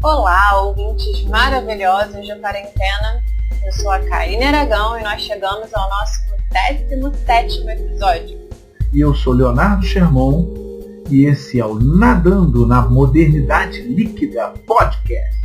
Olá, ouvintes maravilhosos de quarentena. Eu sou a Karine Aragão e nós chegamos ao nosso 17º episódio. E eu sou Leonardo Sherman e esse é o Nadando na Modernidade Líquida Podcast,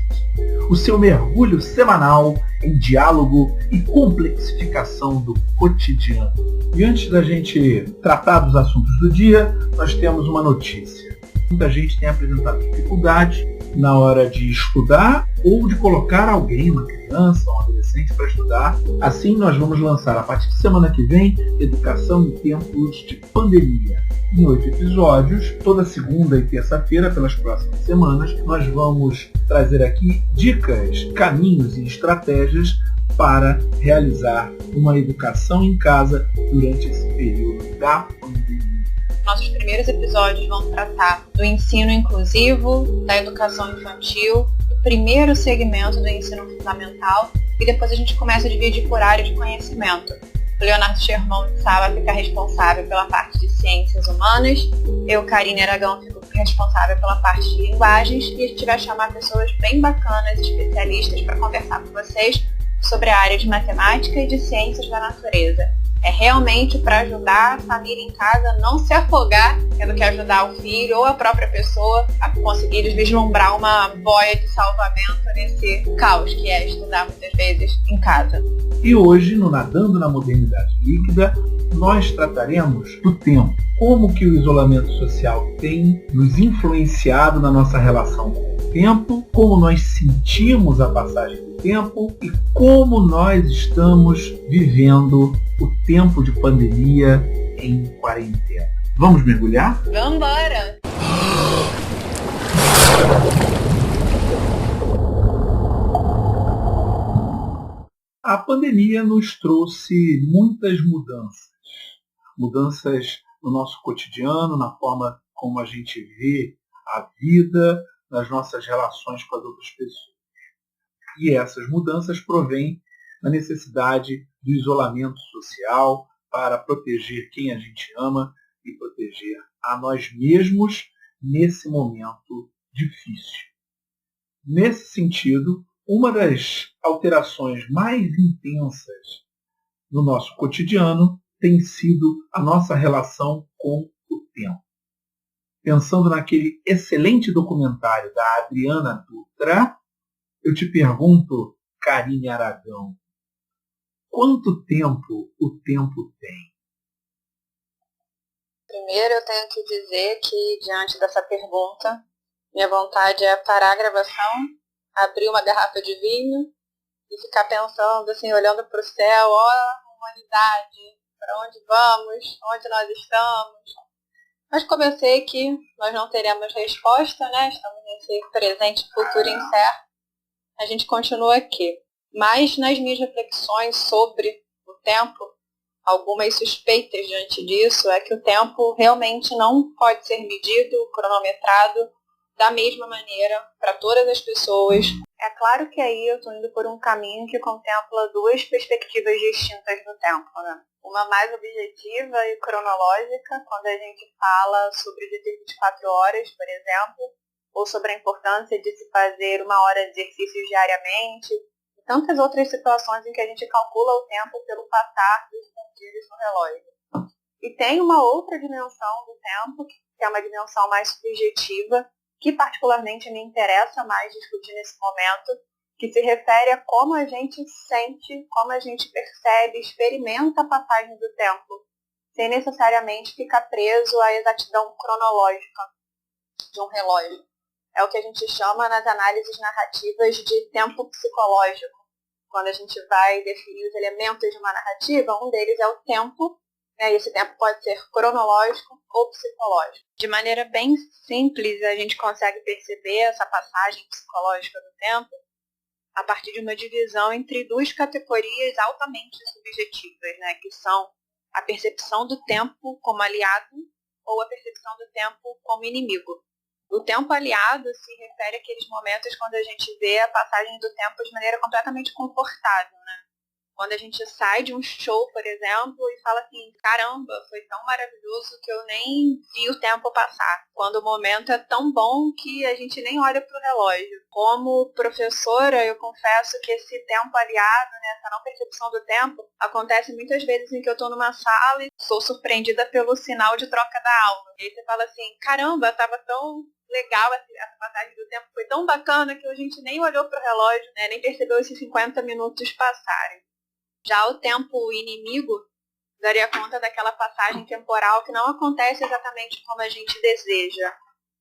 o seu mergulho semanal em diálogo e complexificação do cotidiano. E antes da gente tratar dos assuntos do dia, nós temos uma notícia. Muita gente tem apresentado dificuldade na hora de estudar ou de colocar alguém, uma criança, um adolescente, para estudar. Assim, nós vamos lançar, a partir de semana que vem, Educação em Tempos de Pandemia. Em 8 episódios, toda segunda e terça-feira, pelas próximas semanas, nós vamos trazer aqui dicas, caminhos e estratégias para realizar uma educação em casa durante esse período da pandemia. Nossos primeiros episódios vão tratar do ensino inclusivo, da educação infantil, do primeiro segmento do ensino fundamental e depois a gente começa a dividir por área de conhecimento. O Leonardo Sherman vai ficar responsável pela parte de ciências humanas, eu, Karine Aragão, fico responsável pela parte de linguagens e a gente vai chamar pessoas bem bacanas, especialistas, para conversar com vocês sobre a área de matemática e de ciências da natureza. É realmente para ajudar a família em casa a não se afogar, tendo que ajudar o filho ou a própria pessoa a conseguir vislumbrar uma boia de salvamento nesse caos que é estudar muitas vezes em casa. E hoje, no Nadando na Modernidade Líquida, nós trataremos do tempo. Como que o isolamento social tem nos influenciado na nossa relação com o tempo, como nós sentimos a passagem do tempo e como nós estamos vivendo o tempo de pandemia em quarentena. Vamos mergulhar? Vambora! A pandemia nos trouxe muitas mudanças. Mudanças no nosso cotidiano, na forma como a gente vê a vida, nas nossas relações com as outras pessoas. E essas mudanças provêm da necessidade do isolamento social para proteger quem a gente ama e proteger a nós mesmos nesse momento difícil. Nesse sentido, uma das alterações mais intensas no nosso cotidiano tem sido a nossa relação com o tempo. Pensando naquele excelente documentário da Adriana Dutra, eu te pergunto, Karine Aragão, quanto tempo o tempo tem? Primeiro eu tenho que dizer que, diante dessa pergunta, minha vontade é parar a gravação, abrir uma garrafa de vinho e ficar pensando, assim, olhando para o céu, ó, humanidade, para onde vamos, onde nós estamos. Mas como eu sei que nós não teremos resposta, né? Estamos nesse presente e futuro incerto, a gente continua aqui. Mas nas minhas reflexões sobre o tempo, algumas suspeitas diante disso é que o tempo realmente não pode ser medido, cronometrado, da mesma maneira para todas as pessoas. É claro que aí eu estou indo por um caminho que contempla duas perspectivas distintas do tempo, né? Uma mais objetiva e cronológica, quando a gente fala sobre dias 24 horas, por exemplo, ou sobre a importância de se fazer 1 hora de exercícios diariamente, e tantas outras situações em que a gente calcula o tempo pelo passar dos pontilhos no relógio. E tem uma outra dimensão do tempo, que é uma dimensão mais subjetiva, que particularmente me interessa mais discutir nesse momento, que se refere a como a gente sente, como a gente percebe, experimenta a passagem do tempo, sem necessariamente ficar preso à exatidão cronológica de um relógio. É o que a gente chama nas análises narrativas de tempo psicológico. Quando a gente vai definir os elementos de uma narrativa, um deles é o tempo, né? E esse tempo pode ser cronológico ou psicológico. De maneira bem simples, a gente consegue perceber essa passagem psicológica do tempo a partir de uma divisão entre duas categorias altamente subjetivas, né? Que são a percepção do tempo como aliado ou a percepção do tempo como inimigo. O tempo aliado se refere àqueles momentos quando a gente vê a passagem do tempo de maneira completamente confortável, né? Quando a gente sai de um show, por exemplo, e fala assim, caramba, foi tão maravilhoso que eu nem vi o tempo passar. Quando o momento é tão bom que a gente nem olha para o relógio. Como professora, eu confesso que esse tempo aliado, né, essa não percepção do tempo, acontece muitas vezes em que eu estou numa sala e sou surpreendida pelo sinal de troca da aula. E aí você fala assim, caramba, estava tão legal essa passagem do tempo, foi tão bacana que a gente nem olhou para o relógio, né, nem percebeu esses 50 minutos passarem. Já o tempo inimigo daria conta daquela passagem temporal que não acontece exatamente como a gente deseja.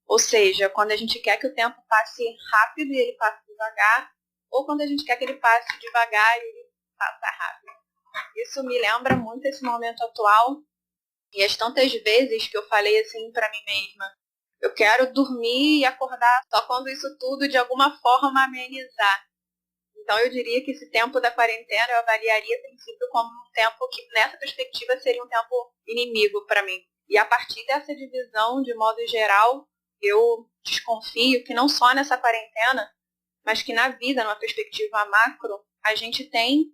Ou seja, quando a gente quer que o tempo passe rápido e ele passe devagar, ou quando a gente quer que ele passe devagar e ele passa rápido. Isso me lembra muito esse momento atual e as tantas vezes que eu falei assim para mim mesma, eu quero dormir e acordar só quando isso tudo de alguma forma amenizar. Então eu diria que esse tempo da quarentena eu avaliaria a princípio como um tempo que nessa perspectiva seria um tempo inimigo para mim. E a partir dessa divisão, de modo geral, eu desconfio que não só nessa quarentena, mas que na vida, numa perspectiva macro, a gente tem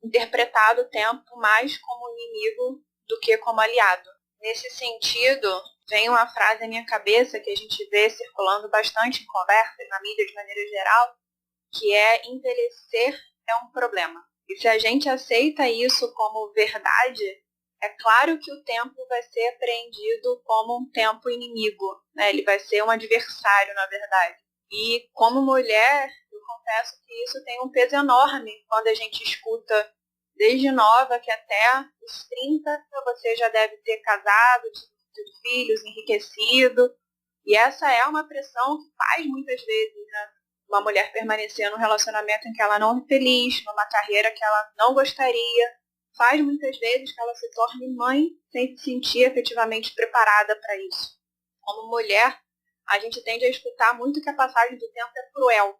interpretado o tempo mais como inimigo do que como aliado. Nesse sentido, vem uma frase à minha cabeça que a gente vê circulando bastante em conversas, na mídia de maneira geral, que é envelhecer é um problema. E se a gente aceita isso como verdade, é claro que o tempo vai ser apreendido como um tempo inimigo, né? Ele vai ser um adversário, na verdade. E como mulher, eu confesso que isso tem um peso enorme quando a gente escuta desde nova que até os 30 você já deve ter casado, tido filhos, enriquecido. E essa é uma pressão que faz muitas vezes, né? Uma mulher permanecer num relacionamento em que ela não é feliz, numa carreira que ela não gostaria, faz muitas vezes que ela se torne mãe sem se sentir efetivamente preparada para isso. Como mulher, a gente tende a escutar muito que a passagem do tempo é cruel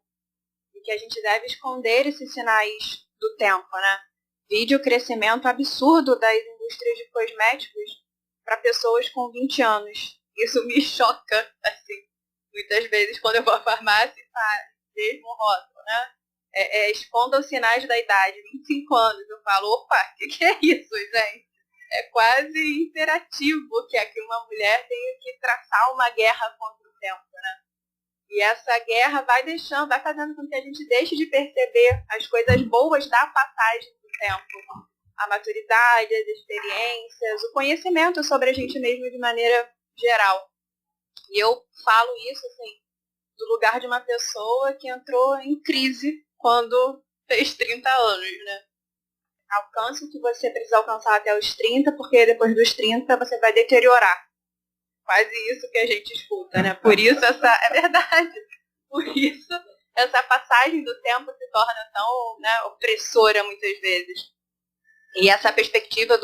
e que a gente deve esconder esses sinais do tempo, né? Vide o crescimento absurdo das indústrias de cosméticos para pessoas com 20 anos. Isso me choca, assim, muitas vezes quando eu vou à farmácia e falo, mesmo rótulo, né? Esconda os sinais da idade, 25 anos. Eu falo, opa, o que é isso, gente? É quase imperativo que aqui uma mulher tenha que traçar uma guerra contra o tempo, né? E essa guerra vai fazendo com que a gente deixe de perceber as coisas boas da passagem do tempo. A maturidade, as experiências, o conhecimento sobre a gente mesmo de maneira geral. E eu falo isso, assim, do lugar de uma pessoa que entrou em crise quando fez 30 anos, né? Alcance o que você precisa alcançar até os 30, porque depois dos 30 você vai deteriorar. Quase isso que a gente escuta, né? Por isso é verdade. Por isso essa passagem do tempo se torna tão, né, opressora muitas vezes. E essa perspectiva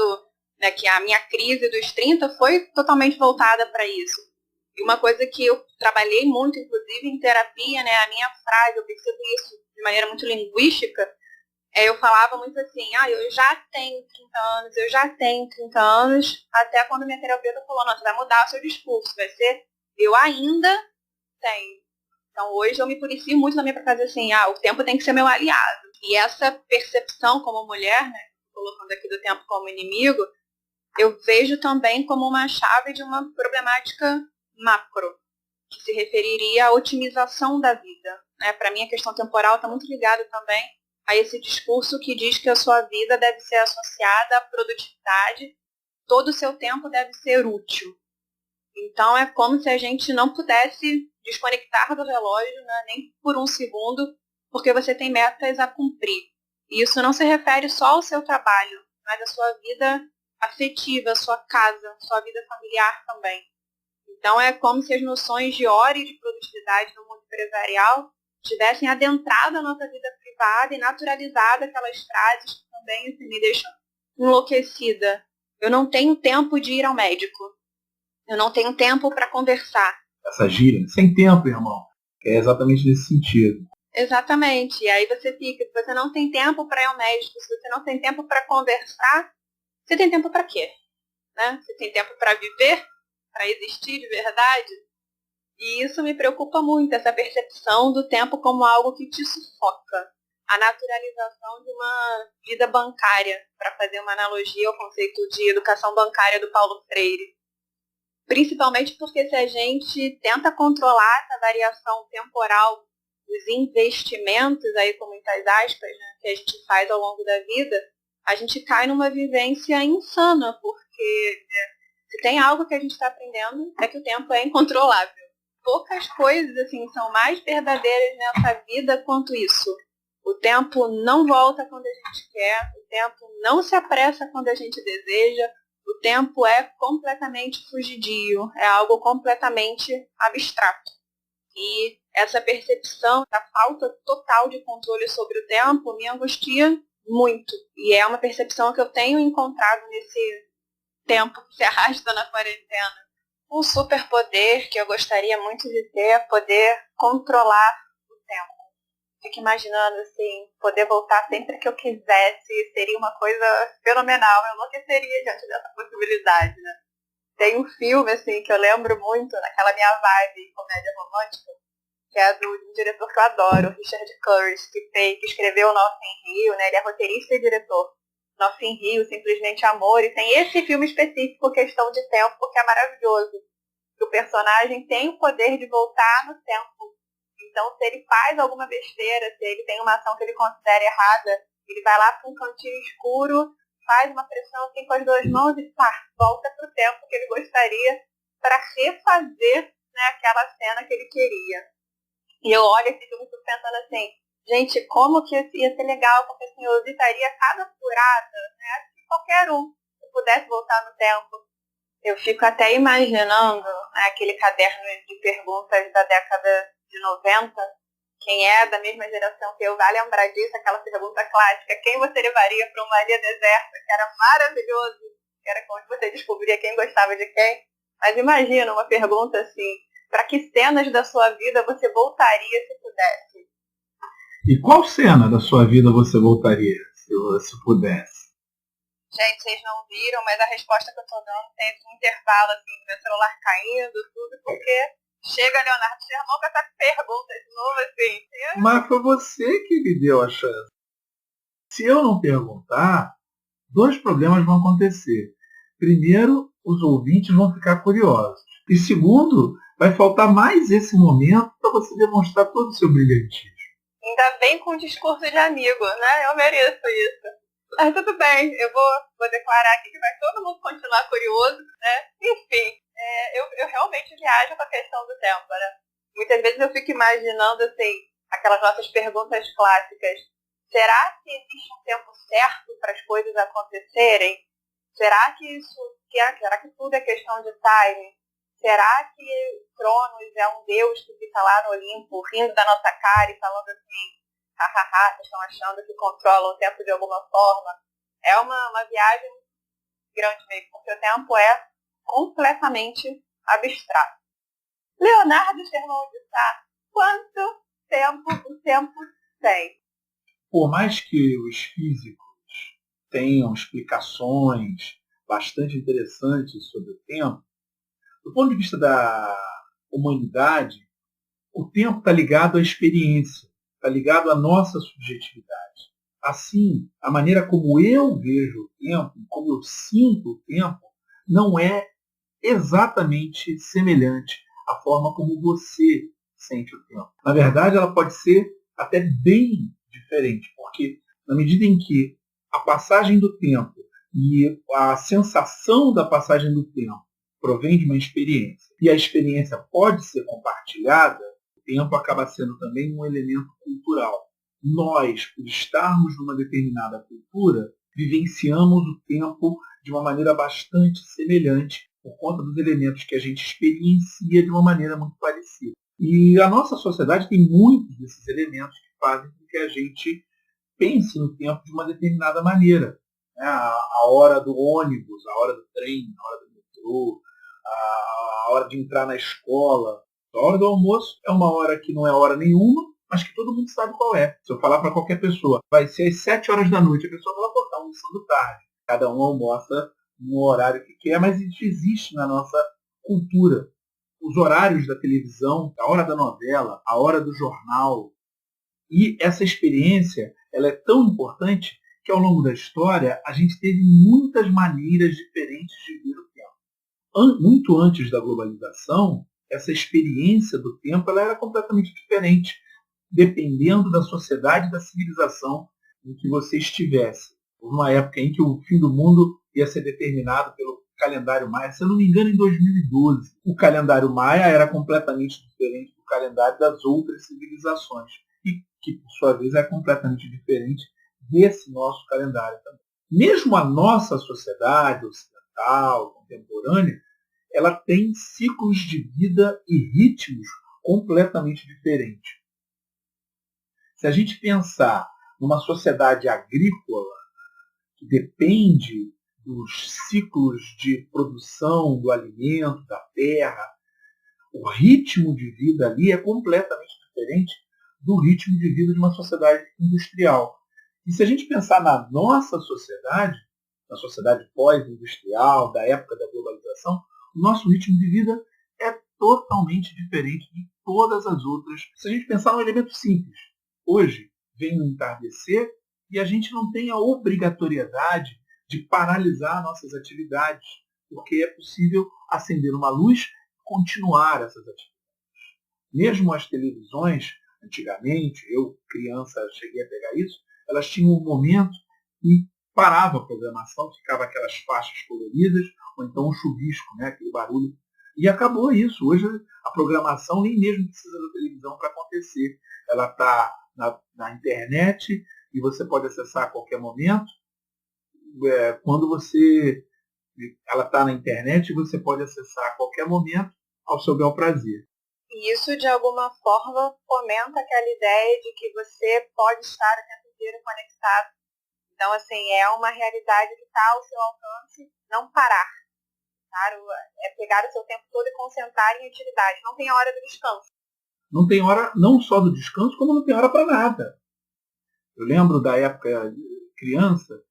né, que a minha crise dos 30 foi totalmente voltada para isso. E uma coisa que eu trabalhei muito, inclusive em terapia, né, a minha frase, eu percebo isso de maneira muito linguística, eu falava muito assim, eu já tenho 30 anos, eu já tenho 30 anos, até quando minha terapeuta falou, não, você vai mudar o seu discurso, vai ser, eu ainda tenho. Então hoje eu me policio muito também para fazer assim, o tempo tem que ser meu aliado. E essa percepção como mulher, né, colocando aqui do tempo como inimigo, eu vejo também como uma chave de uma problemática macro, que se referiria à otimização da vida. Né? Para mim, a questão temporal está muito ligada também a esse discurso que diz que a sua vida deve ser associada à produtividade, todo o seu tempo deve ser útil. Então, é como se a gente não pudesse desconectar do relógio, né, nem por um segundo, porque você tem metas a cumprir. E isso não se refere só ao seu trabalho, mas à sua vida afetiva, à sua casa, à sua vida familiar também. Então, é como se as noções de hora e de produtividade no mundo empresarial tivessem adentrado a nossa vida privada e naturalizado aquelas frases que também assim, me deixam enlouquecida. Eu não tenho tempo de ir ao médico. Eu não tenho tempo para conversar. Essa gíria, sem tempo, irmão. É exatamente nesse sentido. Exatamente. E aí você fica, se você não tem tempo para ir ao médico, se você não tem tempo para conversar, você tem tempo para quê? Né? Você tem tempo para viver? Para existir de verdade? E isso me preocupa muito, essa percepção do tempo como algo que te sufoca. a naturalização de uma vida bancária, para fazer uma analogia ao conceito de educação bancária do Paulo Freire. Principalmente porque se a gente tenta controlar essa variação temporal dos investimentos, aí com muitas aspas, né, que a gente faz ao longo da vida, a gente cai numa vivência insana, porque se tem algo que a gente está aprendendo é que o tempo é incontrolável. Poucas coisas assim são mais verdadeiras nessa vida quanto isso. O tempo não volta quando a gente quer, o tempo não se apressa quando a gente deseja, o tempo é completamente fugidio, é algo completamente abstrato. E essa percepção da falta total de controle sobre o tempo me angustia muito. E é uma percepção que eu tenho encontrado nesse tempo que se arrasta na quarentena. Um superpoder que eu gostaria muito de ter é poder controlar o tempo. Fico imaginando, assim, poder voltar sempre que eu quisesse, seria uma coisa fenomenal. Eu enlouqueceria diante dessa possibilidade, né? Tem um filme, assim, que eu lembro muito, naquela minha vibe comédia romântica, que é de um diretor que eu adoro, Richard Curtis, que escreveu Notting Hill, né? Ele é roteirista e diretor. Notting Hill, Simplesmente Amor, e tem esse filme específico, Questão de Tempo, que é maravilhoso. Que o personagem tem o poder de voltar no tempo. Então, se ele faz alguma besteira, se ele tem uma ação que ele considera errada, ele vai lá para um cantinho escuro, faz uma pressão assim com as duas mãos e pá, volta para o tempo que ele gostaria para refazer, né, aquela cena que ele queria. E eu olho esse filme e fico pensando assim, gente, como que ia ser legal, porque assim, eu evitaria cada furada, né, se qualquer um se pudesse voltar no tempo. Eu fico até imaginando, né, aquele caderno de perguntas da década de 90. Quem é da mesma geração que eu vai lembrar disso, aquela pergunta clássica, quem você levaria para uma ilha deserta, que era maravilhoso, que era como você descobria quem gostava de quem. Mas imagina uma pergunta assim, para que cenas da sua vida você voltaria se pudesse? E qual cena da sua vida você voltaria, se pudesse? Gente, vocês não viram, mas a resposta que eu tô dando tem um intervalo, assim, do meu celular caindo, tudo, porque chega Leonardo Germão com essa pergunta de novo, assim. Mas foi você que me deu a chance. Se eu não perguntar, dois problemas vão acontecer. Primeiro, os ouvintes vão ficar curiosos. E segundo, vai faltar mais esse momento para você demonstrar todo o seu brilhantismo. Ainda bem com um discurso de amigo, né? Eu mereço isso. Mas tudo bem, eu vou declarar aqui que vai todo mundo continuar curioso, né? Enfim, eu realmente viajo com a questão do tempo, né? Muitas vezes eu fico imaginando, assim, aquelas nossas perguntas clássicas. Será que existe um tempo certo para as coisas acontecerem? Será que será que tudo é questão de time? Será que Cronos é um deus que fica lá no Olimpo, rindo da nossa cara e falando assim, hahaha, vocês estão achando que controlam o tempo de alguma forma? É uma viagem grande mesmo, porque o tempo é completamente abstrato. Leonardo Germão de Sá, quanto tempo o tempo tem? Por mais que os físicos tenham explicações bastante interessantes sobre o tempo, do ponto de vista da humanidade, o tempo está ligado à experiência, está ligado à nossa subjetividade. Assim, a maneira como eu vejo o tempo, como eu sinto o tempo, não é exatamente semelhante à forma como você sente o tempo. Na verdade, ela pode ser até bem diferente, porque na medida em que a passagem do tempo e a sensação da passagem do tempo provém de uma experiência, e a experiência pode ser compartilhada, o tempo acaba sendo também um elemento cultural. Nós, por estarmos numa determinada cultura, vivenciamos o tempo de uma maneira bastante semelhante, por conta dos elementos que a gente experiencia de uma maneira muito parecida. E a nossa sociedade tem muitos desses elementos que fazem com que a gente pense no tempo de uma determinada maneira. A hora do ônibus, a hora do trem, a hora do metrô, a hora de entrar na escola. A hora do almoço é uma hora que não é hora nenhuma, mas que todo mundo sabe qual é. Se eu falar para qualquer pessoa, vai ser às 7 horas da noite, a pessoa vai botar almoçando tarde. Cada um almoça no horário que quer, mas isso existe na nossa cultura. Os horários da televisão, a hora da novela, a hora do jornal, E essa experiência ela é tão importante que ao longo da história a gente teve muitas maneiras diferentes de ver o tempo. Muito antes da globalização, essa experiência do tempo ela era completamente diferente, dependendo da sociedade e da civilização em que você estivesse. Houve uma época em que o fim do mundo ia ser determinado pelo calendário maia, se eu não me engano, em 2012. O calendário maia era completamente diferente do calendário das outras civilizações, e que, por sua vez, é completamente diferente desse nosso calendário também. Mesmo a nossa sociedade ocidental, contemporânea, ela tem ciclos de vida e ritmos completamente diferentes. Se a gente pensar numa sociedade agrícola, que depende dos ciclos de produção do alimento, da terra, o ritmo de vida ali é completamente diferente do ritmo de vida de uma sociedade industrial. E se a gente pensar na nossa sociedade, na sociedade pós-industrial, da época da globalização, o nosso ritmo de vida é totalmente diferente de todas as outras. Se a gente pensar num elemento simples, hoje vem o entardecer e a gente não tem a obrigatoriedade de paralisar nossas atividades, porque é possível acender uma luz e continuar essas atividades. Mesmo as televisões, antigamente, eu, criança, cheguei a pegar isso, elas tinham um momento e parava a programação, ficava aquelas faixas coloridas, ou então um chuvisco, né, aquele barulho. E acabou isso. Hoje a programação nem mesmo precisa da televisão para acontecer. Ela está na internet e você pode acessar a qualquer momento. Quando ela está na internet, você pode acessar a qualquer momento ao seu bel prazer. E isso, de alguma forma, fomenta aquela ideia de que você pode estar o tempo inteiro conectado. Então, assim, é uma realidade que está ao seu alcance, não parar. Claro, é pegar o seu tempo todo e concentrar em atividade. Não tem a hora do descanso. Não tem hora, não só do descanso, como não tem hora para nada. Eu lembro da época criança,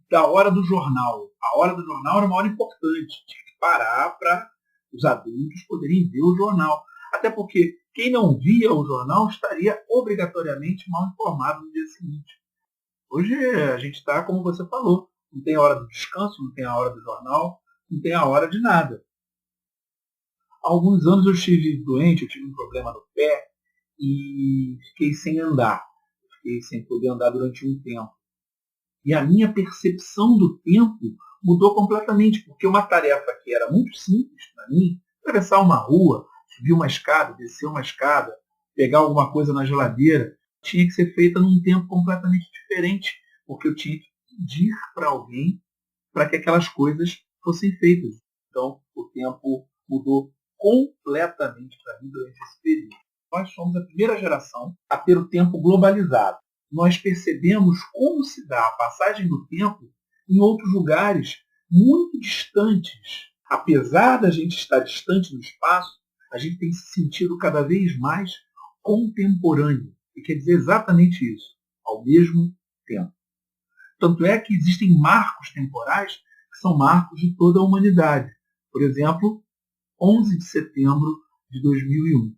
da hora do jornal. A hora do jornal era uma hora importante. Tinha que parar para os adultos poderem ver o jornal. Até porque quem não via o jornal estaria obrigatoriamente mal informado no dia seguinte. Hoje a gente está, como você falou, não tem a hora do descanso, não tem a hora do jornal, não tem a hora de nada. Há alguns anos eu estive doente, eu tive um problema no pé e fiquei sem andar. Fiquei sem poder andar durante um tempo. E a minha percepção do tempo mudou completamente, porque uma tarefa que era muito simples para mim, atravessar uma rua, subir uma escada, descer uma escada, pegar alguma coisa na geladeira, tinha que ser feita num tempo completamente diferente, porque eu tinha que pedir para alguém para que aquelas coisas fossem feitas. Então, o tempo mudou completamente para mim durante esse período. Nós somos a primeira geração a ter o tempo globalizado. Nós percebemos como se dá a passagem do tempo em outros lugares muito distantes. Apesar da gente estar distante no espaço, a gente tem se sentido cada vez mais contemporâneo. E quer dizer exatamente isso, ao mesmo tempo. Tanto é que existem marcos temporais que são marcos de toda a humanidade. Por exemplo, 11 de setembro de 2001.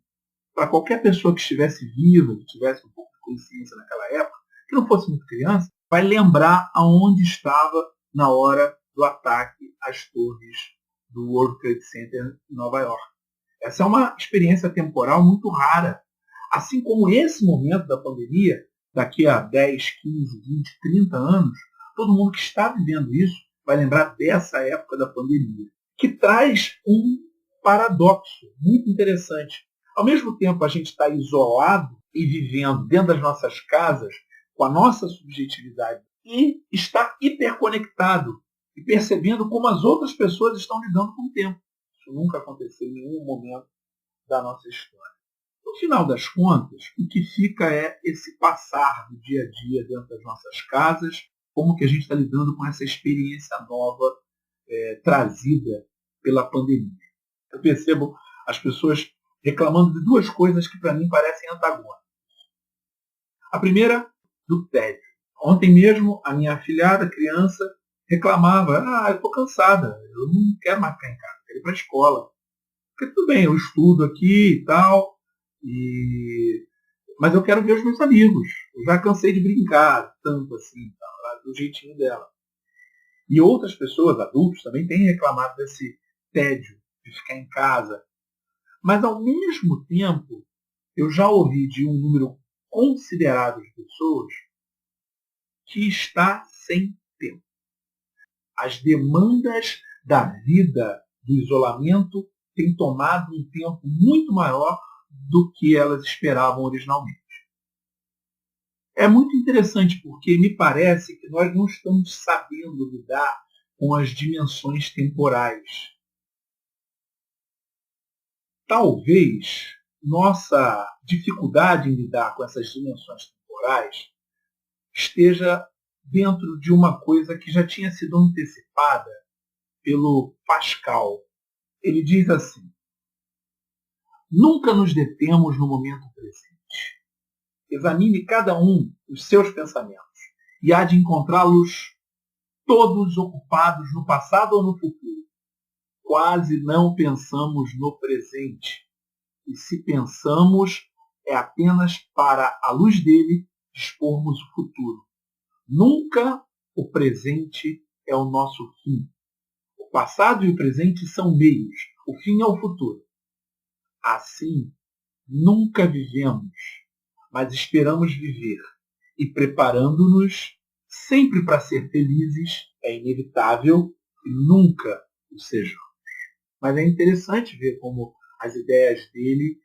Para qualquer pessoa que estivesse viva, que tivesse um pouco de consciência naquela época, que não fosse muito criança, vai lembrar aonde estava na hora do ataque às torres do World Trade Center em Nova York. Essa é uma experiência temporal muito rara. Assim como esse momento da pandemia, daqui a 10, 15, 20, 30 anos, todo mundo que está vivendo isso vai lembrar dessa época da pandemia, que traz um paradoxo muito interessante. Ao mesmo tempo, a gente está isolado e vivendo dentro das nossas casas com a nossa subjetividade e está hiperconectado e percebendo como as outras pessoas estão lidando com o tempo. Isso nunca aconteceu em nenhum momento da nossa história. No final das contas, o que fica é esse passar do dia a dia dentro das nossas casas, como que a gente está lidando com essa experiência nova trazida pela pandemia. Eu percebo as pessoas reclamando de duas coisas que para mim parecem antagônicas. A primeira, do tédio. Ontem mesmo, a minha afilhada, criança, reclamava, eu estou cansada, eu não quero mais ficar em casa, eu quero ir para a escola. Porque tudo bem, eu estudo aqui e tal, e Mas eu quero ver os meus amigos. Eu já cansei de brincar tanto assim, tá, do jeitinho dela. E outras pessoas, adultos, também têm reclamado desse tédio de ficar em casa. Mas, ao mesmo tempo, eu já ouvi de um número considerável de pessoas que está sem tempo. As demandas da vida, do isolamento, têm tomado um tempo muito maior do que elas esperavam originalmente. É muito interessante porque me parece que nós não estamos sabendo lidar com as dimensões temporais. Talvez nossa dificuldade em lidar com essas dimensões temporais esteja dentro de uma coisa que já tinha sido antecipada pelo Pascal. Ele diz assim: nunca nos detemos no momento presente. Examine cada um os seus pensamentos e há de encontrá-los todos ocupados no passado ou no futuro. Quase não pensamos no presente. E se pensamos, é apenas para, à luz dele, dispormos o futuro. Nunca o presente é o nosso fim. O passado e o presente são meios. O fim é o futuro. Assim, nunca vivemos, mas esperamos viver. E preparando-nos sempre para ser felizes, é inevitável que nunca o sejamos. Mas é interessante ver como as ideias dele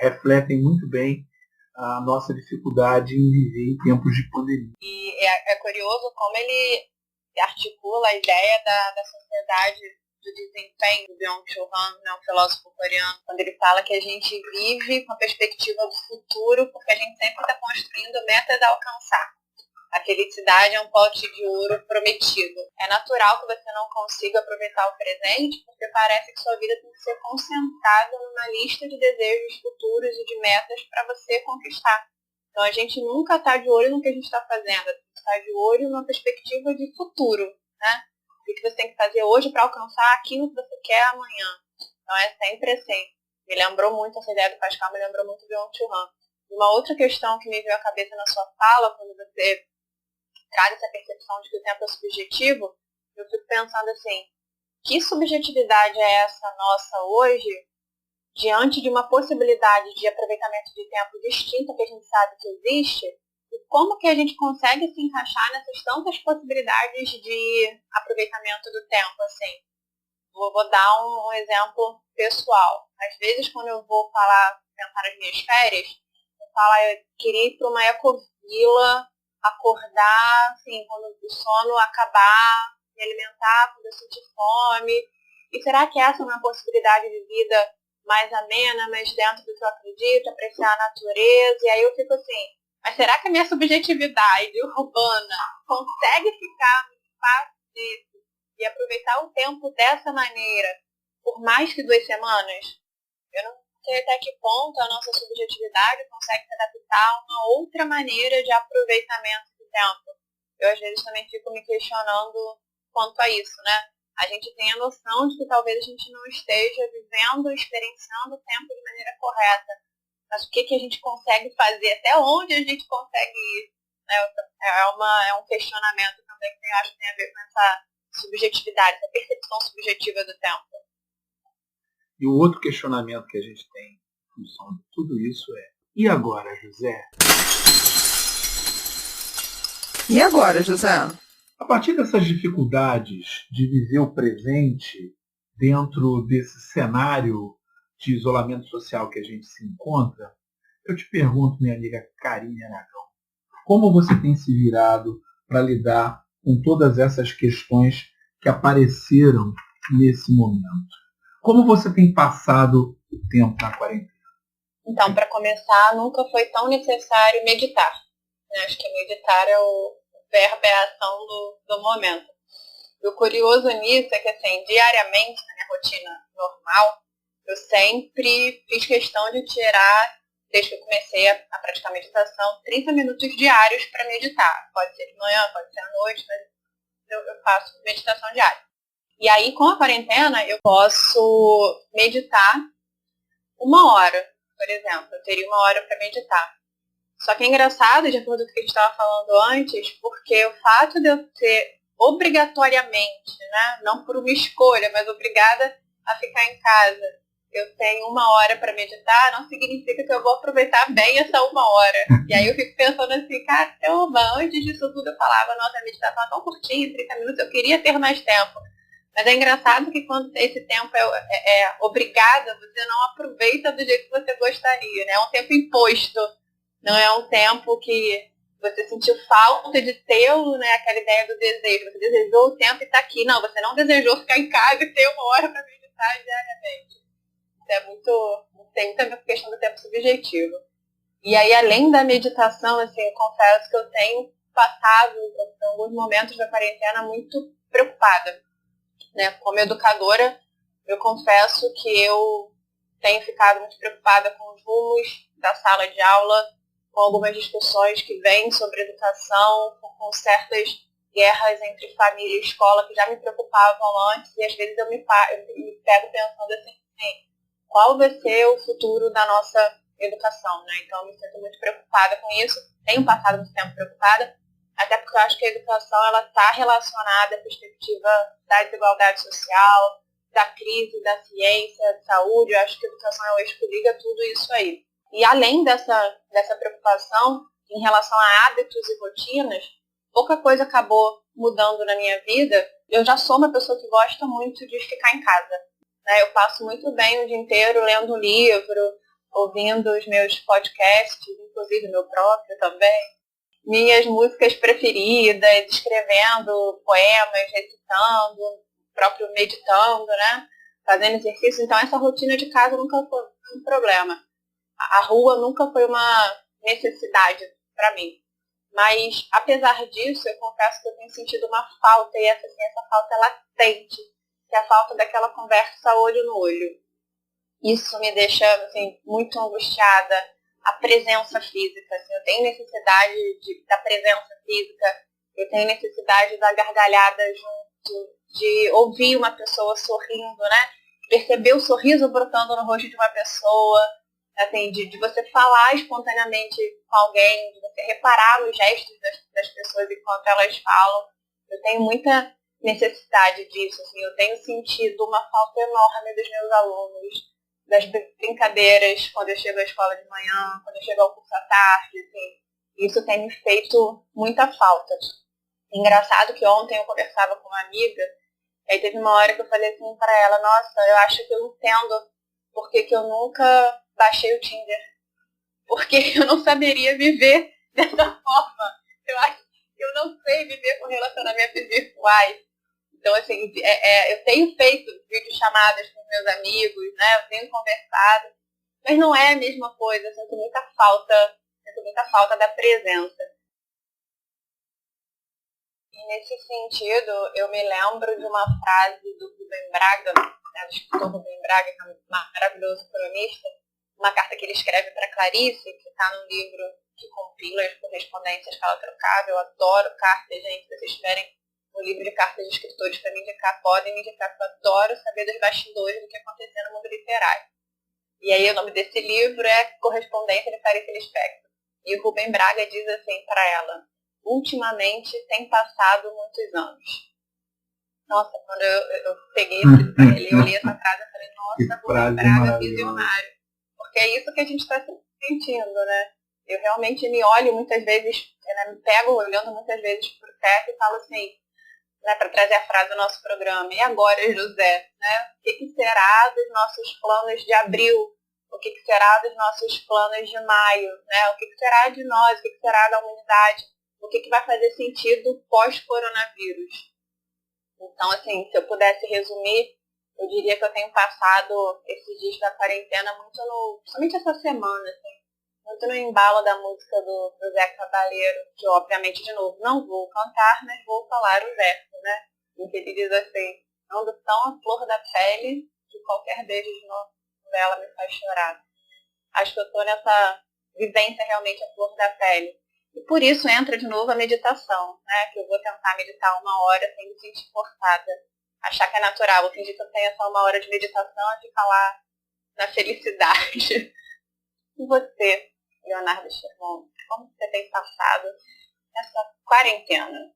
refletem muito bem a nossa dificuldade em viver em tempos de pandemia. E é curioso como ele articula a ideia da sociedade do desempenho do Byung-Chul Han, né, um filósofo coreano, quando ele fala que a gente vive com a perspectiva do futuro porque a gente sempre está construindo metas a alcançar. A felicidade é um pote de ouro prometido. É natural que você não consiga aproveitar o presente porque parece que sua vida tem que ser concentrada numa lista de desejos futuros e de metas para você conquistar. Então a gente nunca está de olho no que a gente está fazendo, a gente está de olho numa perspectiva de futuro, né? O que você tem que fazer hoje para alcançar aquilo que você quer amanhã. Então é sempre assim. Me lembrou muito, essa ideia do Pascal me lembrou muito do Byung-Chul Han. Uma outra questão que me veio à cabeça na sua fala, quando você traz essa percepção de que o tempo é subjetivo, eu fico pensando assim, que subjetividade é essa nossa hoje, diante de uma possibilidade de aproveitamento de tempo distinta que a gente sabe que existe, e como que a gente consegue se encaixar nessas tantas possibilidades de aproveitamento do tempo, assim. Vou dar um exemplo pessoal. Às vezes, quando eu vou pensar nas minhas férias, eu falo, eu queria ir para uma ecovila, acordar, assim, quando o sono acabar, me alimentar quando eu sentir fome. E será que essa é uma possibilidade de vida mais amena, mais dentro do que eu acredito, apreciar a natureza? E aí eu fico assim, mas será que a minha subjetividade urbana consegue ficar no espaço disso e aproveitar o tempo dessa maneira por mais que 2 semanas? Eu não sei até que ponto a nossa subjetividade consegue se adaptar a uma outra maneira de aproveitamento do tempo. Eu às vezes também fico me questionando quanto a isso, né? A gente tem a noção de que talvez a gente não esteja vivendo, experienciando o tempo de maneira correta. Mas o que a gente consegue fazer, até onde a gente consegue ir, né? É um questionamento também que eu acho que tem a ver com essa subjetividade, essa percepção subjetiva do tempo. E o outro questionamento que a gente tem em função de tudo isso é: e agora, José? E agora, José? A partir dessas dificuldades de viver o presente dentro desse cenário de isolamento social que a gente se encontra, eu te pergunto, minha amiga Karine Aragão, como você tem se virado para lidar com todas essas questões que apareceram nesse momento? Como você tem passado o tempo na quarentena? Então, para começar, nunca foi tão necessário meditar. Acho que meditar é o verbo, é a ação do momento. E o curioso nisso é que, assim, diariamente, na minha rotina normal, eu sempre fiz questão de tirar, desde que eu comecei a praticar meditação, 30 minutos diários para meditar. Pode ser de manhã, pode ser à noite, mas eu faço meditação diária. E aí, com a quarentena, eu posso meditar 1 hora, por exemplo. Eu teria 1 hora para meditar. Só que é engraçado, de acordo com o que a gente estava falando antes, porque o fato de eu ser obrigatoriamente, né, não por uma escolha, mas obrigada a ficar em casa, eu tenho 1 hora para meditar, não significa que eu vou aproveitar bem essa 1 hora. E aí eu fico pensando assim, caramba, antes disso tudo eu falava, nossa, a meditação é tão curtinha, 30 minutos, eu queria ter mais tempo. Mas é engraçado que quando esse tempo é obrigada, você não aproveita do jeito que você gostaria, né? É um tempo imposto, não é um tempo que você sentiu falta de tê-lo, né? Aquela ideia do desejo. Você desejou o tempo e está aqui. Não, você não desejou ficar em casa e ter 1 hora para meditar diariamente. Isso é muito... Tem muita questão do tempo subjetivo. E aí, além da meditação, assim, eu confesso que eu tenho passado, em alguns momentos da quarentena, muito preocupada. Né? Como educadora, eu confesso que eu tenho ficado muito preocupada com os rumos da sala de aula, com algumas discussões que vêm sobre educação, com certas guerras entre família e escola que já me preocupavam antes, e às vezes eu me pego pensando assim, qual vai ser o futuro da nossa educação, né? Então eu me sinto muito preocupada com isso, tenho passado muito tempo preocupada, até porque eu acho que a educação ela está relacionada à perspectiva da desigualdade social, da crise, da ciência, de saúde. Eu acho que a educação é o eixo que liga tudo isso aí. E além dessa preocupação em relação a hábitos e rotinas, pouca coisa acabou mudando na minha vida. Eu já sou uma pessoa que gosta muito de ficar em casa. Né? Eu passo muito bem o dia inteiro lendo um livro, ouvindo os meus podcasts, inclusive o meu próprio também. Minhas músicas preferidas, escrevendo poemas, recitando, próprio meditando, né? Fazendo exercício. Então, essa rotina de casa nunca foi um problema. A rua nunca foi uma necessidade para mim. Mas, apesar disso, eu confesso que eu tenho sentido uma falta, e essa falta é latente, que é a falta daquela conversa olho no olho. Isso me deixa assim, muito angustiada. A presença física, assim, eu tenho necessidade da presença física, eu tenho necessidade da gargalhada junto, de ouvir uma pessoa sorrindo, né? Perceber o sorriso brotando no rosto de uma pessoa, assim, de você falar espontaneamente com alguém, de você reparar nos gestos das pessoas enquanto elas falam. Eu tenho muita necessidade disso, assim, eu tenho sentido uma falta enorme dos meus alunos, das brincadeiras, quando eu chego à escola de manhã, quando eu chego ao curso à tarde, assim, isso tem me feito muita falta. Engraçado que ontem eu conversava com uma amiga, aí teve uma hora que eu falei assim para ela, nossa, eu acho que eu entendo porque que eu nunca baixei o Tinder, porque eu não saberia viver dessa forma. Eu acho que eu não sei viver com relacionamentos virtuais. Então, assim, eu tenho feito videochamadas com meus amigos, né? Eu tenho conversado, mas não é a mesma coisa. Eu sinto muita falta da presença. E nesse sentido, eu me lembro de uma frase do Rubem Braga, né, do escritor Rubem Braga, que é um maravilhoso cronista, uma carta que ele escreve para Clarice, que está num livro que compila as correspondências que ela trocava. Eu adoro cartas, gente, se vocês tiverem o livro de cartas de escritores para me indicar, podem me indicar, porque eu adoro saber dos bastidores do que aconteceu no mundo literário. E aí o nome desse livro é Correspondência de Clarice Lispector. E o Rubem Braga diz assim para ela, ultimamente tem passado muitos anos. Nossa, quando eu peguei eu li essa frase, eu falei, nossa, Rubem Braga, visionário. Porque é isso que a gente está sentindo, né? Eu realmente me olho muitas vezes, me pego olhando muitas vezes para o teto e falo assim, né, para trazer a frase do nosso programa. E agora, José? Né? O que será dos nossos planos de abril? O que será dos nossos planos de maio? Né? O que será de nós? O que será da humanidade? O que vai fazer sentido pós-coronavírus? Então, assim, se eu pudesse resumir, eu diria que eu tenho passado esses dias da quarentena principalmente essa semana, assim, muito no embalo da música do Zé Cabaleiro, que obviamente, de novo, não vou cantar, mas vou falar o verso, né? Em que ele diz assim, ando tão à flor da pele que qualquer beijo de novela me faz chorar. Acho que eu estou nessa vivência realmente à flor da pele. E por isso entra de novo a meditação, né? Que eu vou tentar meditar 1 hora sem me sentir forçada. Achar que é natural, vou fingir que eu tenho essa 1 hora de meditação e ficar lá na felicidade. E você? Leonardo Sherman, como você tem passado essa quarentena?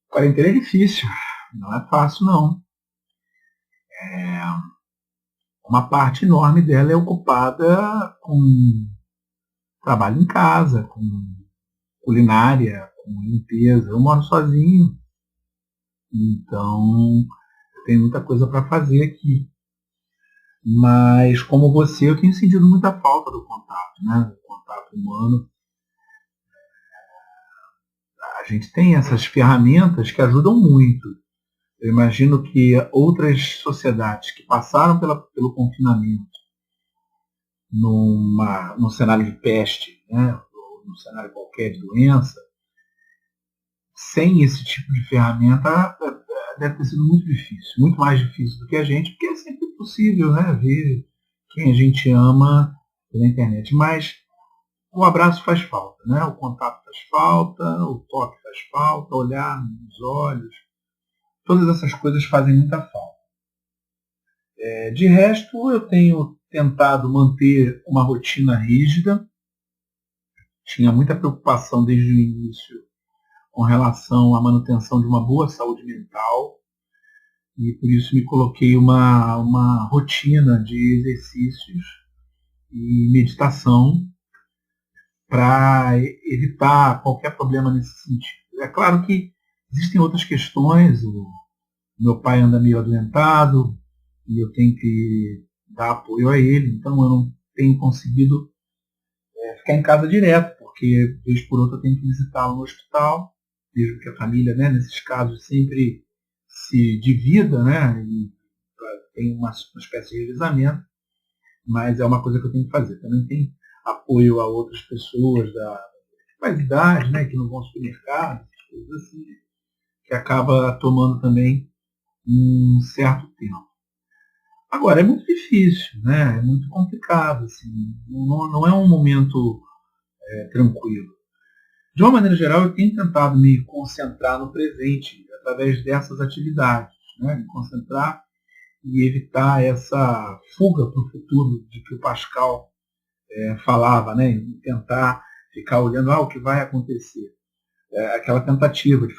Quarentena é difícil, não é fácil não. Uma parte enorme dela é ocupada com trabalho em casa, com culinária, com limpeza. Eu moro sozinho, então eu tenho muita coisa para fazer aqui. Mas, como você, eu tenho sentido muita falta do contato, né? Do contato humano. A gente tem essas ferramentas que ajudam muito. Eu imagino que outras sociedades que passaram pelo confinamento, num cenário de peste, né? Ou num cenário qualquer de doença, sem esse tipo de ferramenta, deve ter sido muito difícil, muito mais difícil do que a gente, porque é sempre possível, né, ver quem a gente ama pela internet. Mas o abraço faz falta, né? O contato faz falta, o toque faz falta, olhar nos olhos, todas essas coisas fazem muita falta. De resto, eu tenho tentado manter uma rotina rígida. Tinha muita preocupação desde o início com relação à manutenção de uma boa saúde mental, e por isso me coloquei uma rotina de exercícios e meditação para evitar qualquer problema nesse sentido. É claro que existem outras questões, o meu pai anda meio adoentado e eu tenho que dar apoio a ele, então eu não tenho conseguido ficar em casa direto, porque vez por outra eu tenho que visitá-lo no hospital, mesmo que a família, né, nesses casos, sempre se divida, né, e tem uma espécie de revezamento, mas é uma coisa que eu tenho que fazer. Também tem apoio a outras pessoas da mais idade, né, que não vão ao supermercado, coisas assim, que acaba tomando também um certo tempo. Agora, é muito difícil, né, é muito complicado, assim, não é um momento tranquilo. De uma maneira geral, eu tenho tentado me concentrar no presente através dessas atividades, né? Me concentrar e evitar essa fuga para o futuro de que o Pascal falava, né? E tentar ficar olhando o que vai acontecer. Aquela tentativa de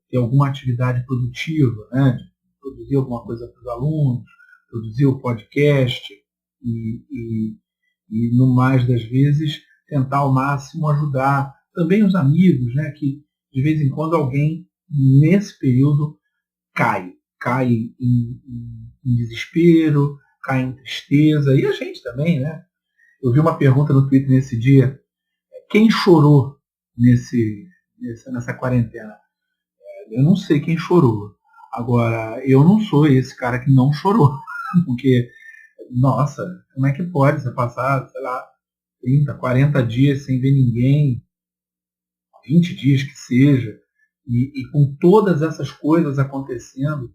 ter alguma atividade produtiva, né? De produzir alguma coisa para os alunos, produzir o podcast e no mais das vezes, tentar ao máximo ajudar também os amigos, né, que de vez em quando alguém, nesse período, cai em desespero, cai em tristeza, e a gente também, né? Eu vi uma pergunta no Twitter nesse dia, quem chorou nessa quarentena? Eu não sei quem chorou. Agora, eu não sou esse cara que não chorou, porque, nossa, como é que pode você passar, sei lá, 30, 40 dias sem ver ninguém, 20 dias que seja, e com todas essas coisas acontecendo,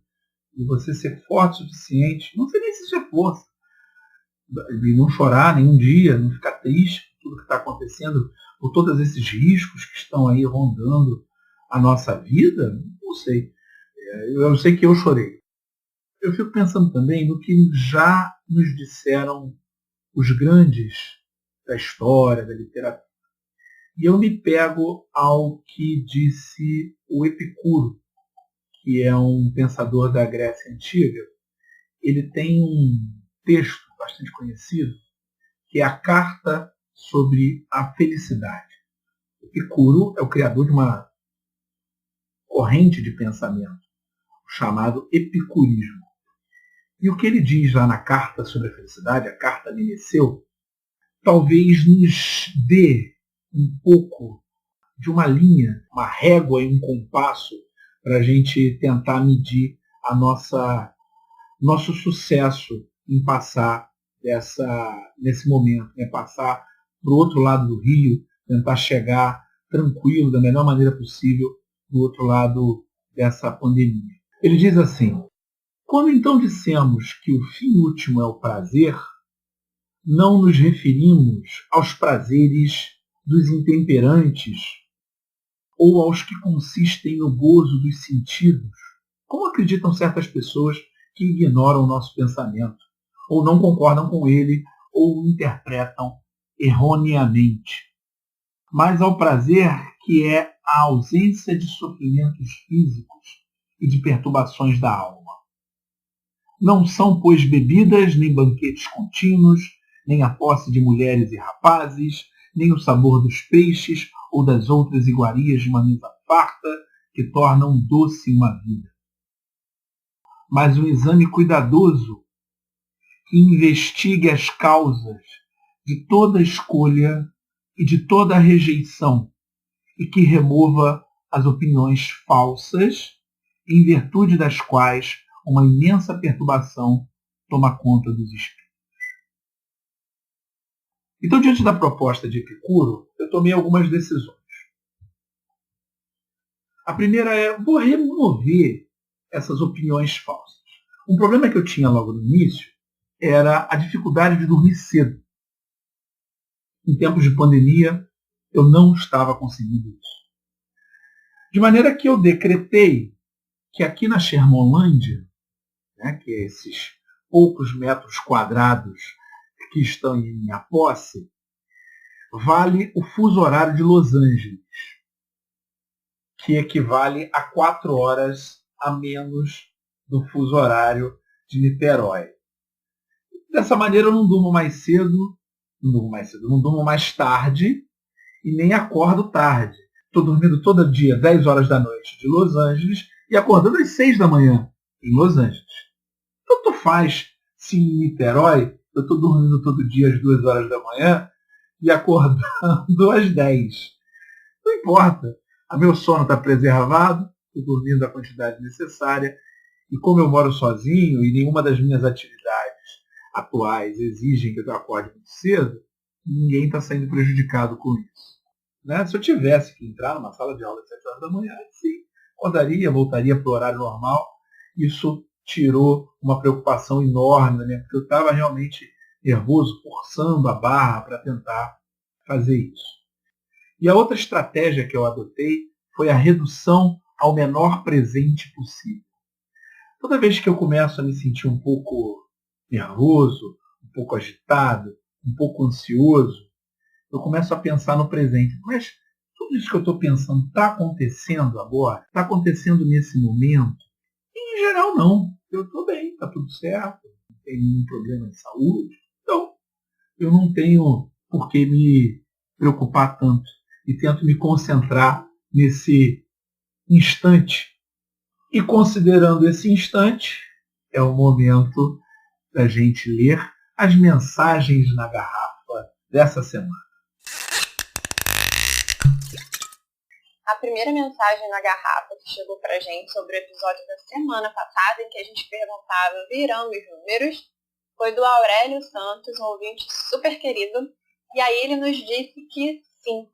e você ser forte o suficiente, não sei nem se isso é força, e não chorar nenhum dia, não ficar triste por tudo que está acontecendo, por todos esses riscos que estão aí rondando a nossa vida, não sei. Eu sei que eu chorei. Eu fico pensando também no que já nos disseram os grandes da história, da literatura. E eu me pego ao que disse o Epicuro, que é um pensador da Grécia Antiga. Ele tem um texto bastante conhecido, que é a Carta sobre a Felicidade. Epicuro é o criador de uma corrente de pensamento, chamado epicurismo. E o que ele diz lá na Carta sobre a Felicidade, a Carta Meneceu, talvez nos dê um pouco de uma linha, uma régua e um compasso para a gente tentar medir nosso sucesso em passar nesse momento, né? Passar para o outro lado do rio, tentar chegar tranquilo, da melhor maneira possível, do outro lado dessa pandemia. Ele diz assim: quando então dissemos que o fim último é o prazer, não nos referimos aos prazeres dos intemperantes ou aos que consistem no gozo dos sentidos, como acreditam certas pessoas que ignoram o nosso pensamento, ou não concordam com ele, ou o interpretam erroneamente, mas ao prazer que é a ausência de sofrimentos físicos e de perturbações da alma. Não são, pois, bebidas, nem banquetes contínuos, nem a posse de mulheres e rapazes, nem o sabor dos peixes ou das outras iguarias de uma mesa farta que tornam doce uma vida. Mas um exame cuidadoso que investigue as causas de toda escolha e de toda rejeição e que remova as opiniões falsas em virtude das quais uma imensa perturbação toma conta dos espíritos. Então, diante da proposta de Epicuro, eu tomei algumas decisões. A primeira é, vou remover essas opiniões falsas. Um problema que eu tinha logo no início era a dificuldade de dormir cedo. Em tempos de pandemia, eu não estava conseguindo isso. De maneira que eu decretei que aqui na Shermanlândia, que é esses poucos metros quadrados que estão em minha posse, vale o fuso horário de Los Angeles, que equivale a 4 horas a menos do fuso horário de Niterói. Dessa maneira eu não durmo mais cedo, não durmo mais tarde e nem acordo tarde. Estou dormindo todo dia 10 horas da noite de Los Angeles e acordando às 6 da manhã em Los Angeles. Tanto faz se em Niterói eu estou dormindo todo dia às 2 horas da manhã e acordando às 10. Não importa. O meu sono está preservado, estou dormindo a quantidade necessária e como eu moro sozinho e nenhuma das minhas atividades atuais exigem que eu acorde muito cedo, ninguém está sendo prejudicado com isso. Né? Se eu tivesse que entrar numa sala de aula às 7 horas da manhã, sim, acordaria, voltaria para o horário normal. Isso tirou uma preocupação enorme, né? Porque eu estava realmente nervoso, forçando a barra para tentar fazer isso. E a outra estratégia que eu adotei foi a redução ao menor presente possível. Toda vez que eu começo a me sentir um pouco nervoso, um pouco agitado, um pouco ansioso, eu começo a pensar no presente. Mas tudo isso que eu estou pensando está acontecendo agora? Está acontecendo nesse momento? Em geral, não. Eu estou bem, está tudo certo, não tem nenhum problema de saúde. Então, eu não tenho por que me preocupar tanto e tento me concentrar nesse instante. E considerando esse instante, é o momento da gente ler as mensagens na garrafa dessa semana. A primeira mensagem na garrafa que chegou pra gente sobre o episódio da semana passada, em que a gente perguntava, virão os números, foi do Aurélio Santos, um ouvinte super querido, e aí ele nos disse que sim.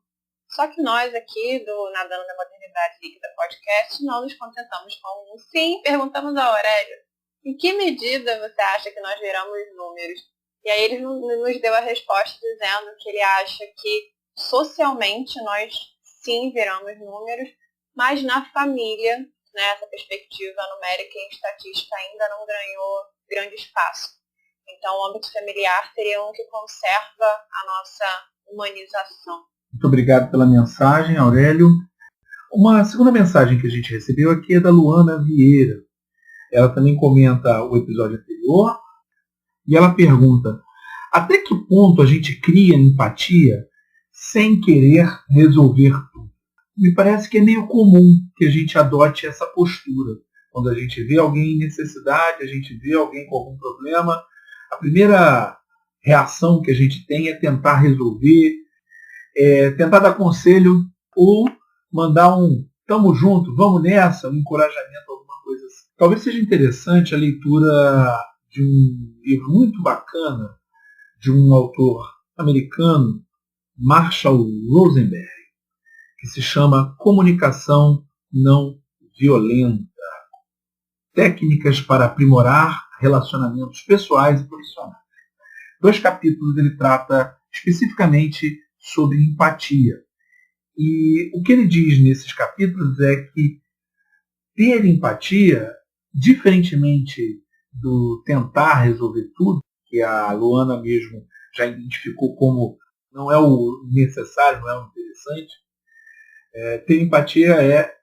Só que nós aqui do Nadando na Modernidade Líquida Podcast não nos contentamos com um sim, perguntamos ao Aurélio, em que medida você acha que nós viramos números? E aí ele nos deu a resposta dizendo que ele acha que socialmente nós sim viramos números, mas na família, né, essa perspectiva numérica e estatística ainda não ganhou grande espaço. Então o âmbito familiar seria um que conserva a nossa humanização. Muito obrigado pela mensagem, Aurélio. Uma segunda mensagem que a gente recebeu aqui é da Luana Vieira. Ela também comenta o episódio anterior e ela pergunta: até que ponto a gente cria empatia sem querer resolver tudo? Me parece que é meio comum que a gente adote essa postura. Quando a gente vê alguém em necessidade, a gente vê alguém com algum problema, a primeira reação que a gente tem é tentar resolver, tentar dar conselho ou mandar um tamo junto, vamos nessa, um encorajamento, alguma coisa assim. Talvez seja interessante a leitura de um livro muito bacana de um autor americano, Marshall Rosenberg, que se chama Comunicação Não Violenta. Técnicas para aprimorar relacionamentos pessoais e profissionais. 2 capítulos ele trata especificamente sobre empatia. E o que ele diz nesses capítulos é que ter empatia, diferentemente do tentar resolver tudo, que a Luana mesmo já identificou como não é o necessário, não é o interessante. Ter empatia é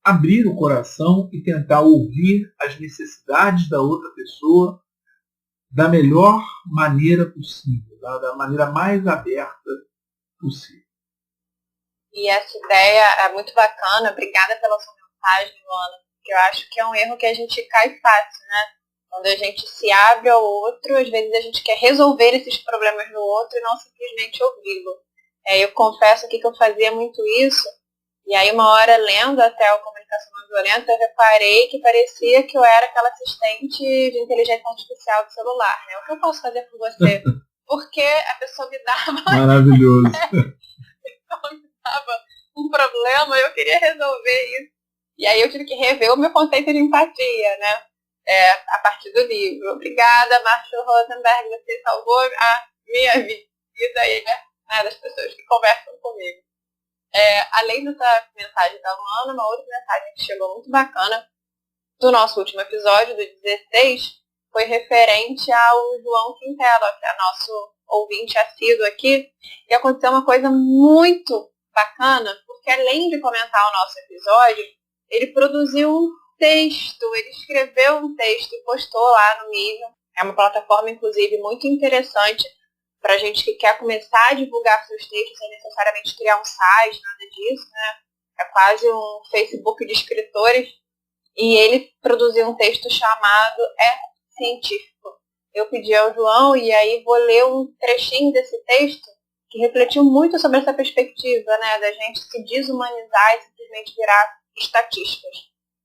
abrir o coração e tentar ouvir as necessidades da outra pessoa da melhor maneira possível, da maneira mais aberta possível. E essa ideia é muito bacana. Obrigada pela sua mensagem, Luana, porque eu acho que é um erro que a gente cai fácil, né? Quando a gente se abre ao outro, às vezes a gente quer resolver esses problemas no outro e não simplesmente ouvi-lo. Eu confesso aqui que eu fazia muito isso, e aí uma hora lendo até o Comunicação Não Violenta, eu reparei que parecia que eu era aquela assistente de inteligência artificial do celular, né? O que eu posso fazer por você? Porque a pessoa me dava... Maravilhoso. um problema, eu queria resolver isso. E aí eu tive que rever o meu conceito de empatia, né? A partir do livro. Obrigada, Marshall Rosenberg, você salvou a minha vida e das pessoas que conversam comigo. Além dessa mensagem da Luana, uma outra mensagem que chegou muito bacana do nosso último episódio, do 16, foi referente ao João Quintela, que é nosso ouvinte assíduo aqui, e aconteceu uma coisa muito bacana, porque além de comentar o nosso episódio, ele produziu um texto, ele escreveu um texto e postou lá no Medium. É uma plataforma, inclusive, muito interessante para gente que quer começar a divulgar seus textos sem necessariamente criar um site, nada disso, né? É quase um Facebook de escritores. E ele produziu um texto chamado Científico. Eu pedi ao João, e aí vou ler um trechinho desse texto, que refletiu muito sobre essa perspectiva, né, da gente se desumanizar e simplesmente virar estatísticas.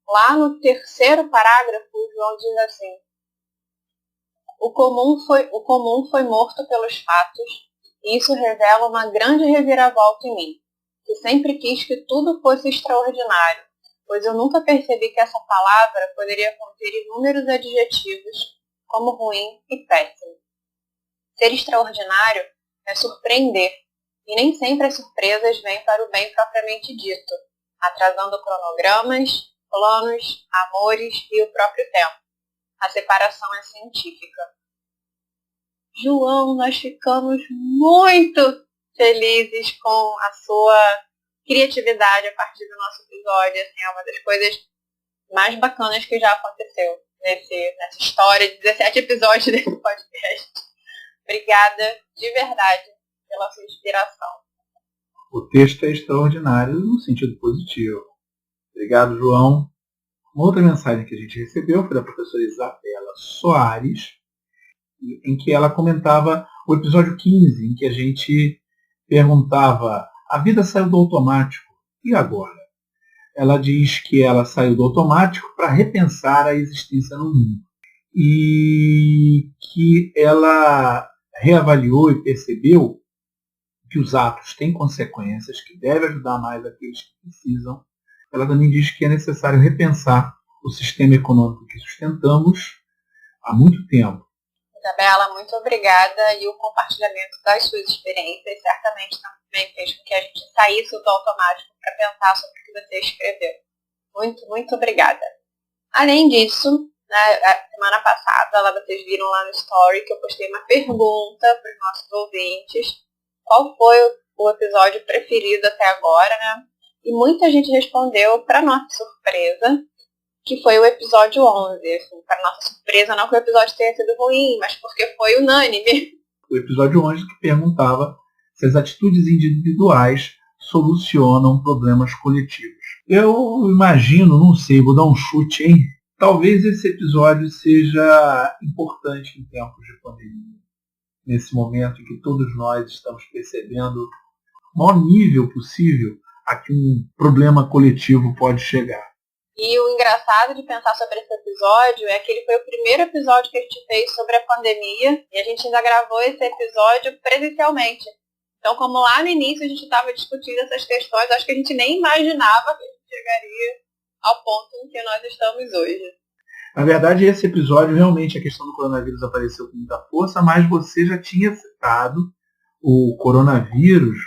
Lá no 3º parágrafo, o João diz assim: o comum foi morto pelos fatos, e isso revela uma grande reviravolta em mim, que sempre quis que tudo fosse extraordinário, pois eu nunca percebi que essa palavra poderia conter inúmeros adjetivos, como ruim e péssimo. Ser extraordinário é surpreender, e nem sempre as surpresas vêm para o bem propriamente dito, atrasando cronogramas, planos, amores e o próprio tempo. A separação é científica. João, nós ficamos muito felizes com a sua criatividade a partir do nosso episódio. Assim, é uma das coisas mais bacanas que já aconteceu nessa história de 17 episódios desse podcast. Obrigada, de verdade, pela sua inspiração. O texto é extraordinário no sentido positivo. Obrigado, João. Uma outra mensagem que a gente recebeu foi da professora Isabela Soares, em que ela comentava o episódio 15, em que a gente perguntava: a vida saiu do automático, e agora? Ela diz que ela saiu do automático para repensar a existência no mundo. E que ela reavaliou e percebeu que os atos têm consequências, que deve ajudar mais aqueles que precisam. Ela também diz que é necessário repensar o sistema econômico que sustentamos há muito tempo. Isabela, muito obrigada, e o compartilhamento das suas experiências certamente também fez com que a gente saísse do automático para pensar sobre o que você escreveu. Muito, muito obrigada. Além disso, na semana passada, vocês viram lá no Story que eu postei uma pergunta para os nossos ouvintes: qual foi o episódio preferido até agora, né? E muita gente respondeu, para nossa surpresa, que foi o episódio 11. Assim, para nossa surpresa, não que o episódio tenha sido ruim, mas porque foi unânime. O episódio 11 que perguntava se as atitudes individuais solucionam problemas coletivos. Eu imagino, não sei, vou dar um chute, hein? Talvez esse episódio seja importante em tempos de pandemia. Nesse momento em que todos nós estamos percebendo o maior nível possível a que um problema coletivo pode chegar. E o engraçado de pensar sobre esse episódio é que ele foi o primeiro episódio que a gente fez sobre a pandemia, e a gente ainda gravou esse episódio presencialmente. Então, como lá no início a gente estava discutindo essas questões, acho que a gente nem imaginava que a gente chegaria ao ponto em que nós estamos hoje. Na verdade, esse episódio, realmente, a questão do coronavírus apareceu com muita força, mas você já tinha citado o coronavírus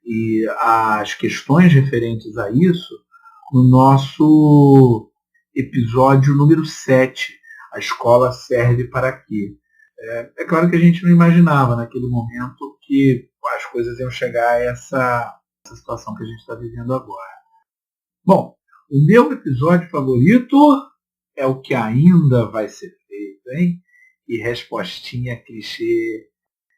e as questões referentes a isso no nosso episódio número 7, A Escola Serve para Quê? É claro que a gente não imaginava naquele momento que as coisas iam chegar a essa situação que a gente está vivendo agora. Bom, o meu episódio favorito é o que ainda vai ser feito, hein? E respostinha clichê.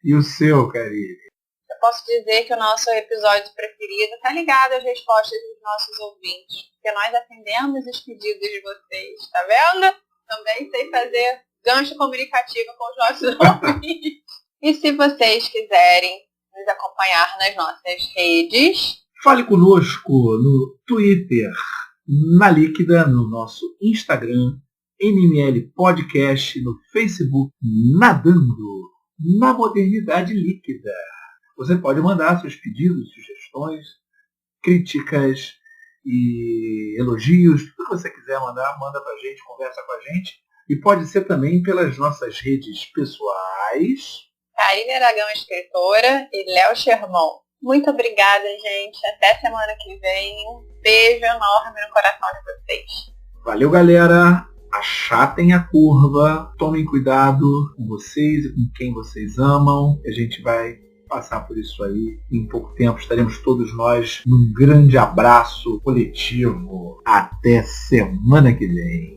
E o seu, Karine? Eu posso dizer que o nosso episódio preferido está ligado às respostas dos nossos ouvintes, porque nós atendemos os pedidos de vocês, tá vendo? Também sei fazer gancho comunicativo com os nossos ouvintes. E se vocês quiserem nos acompanhar nas nossas redes, fale conosco no Twitter, na Líquida, no nosso Instagram, MML Podcast, no Facebook, Nadando na Modernidade Líquida. Você pode mandar seus pedidos, sugestões, críticas e elogios, tudo que você quiser mandar, manda pra gente, conversa com a gente. E pode ser também pelas nossas redes pessoais. Karine Aragão, escritora, e Léo Sherman. Muito obrigada, gente. Até semana que vem. Um beijo enorme no coração de vocês. Valeu, galera. Achatem a curva. Tomem cuidado com vocês e com quem vocês amam. A gente vai passar por isso aí. Em pouco tempo estaremos todos nós num grande abraço coletivo. Até semana que vem.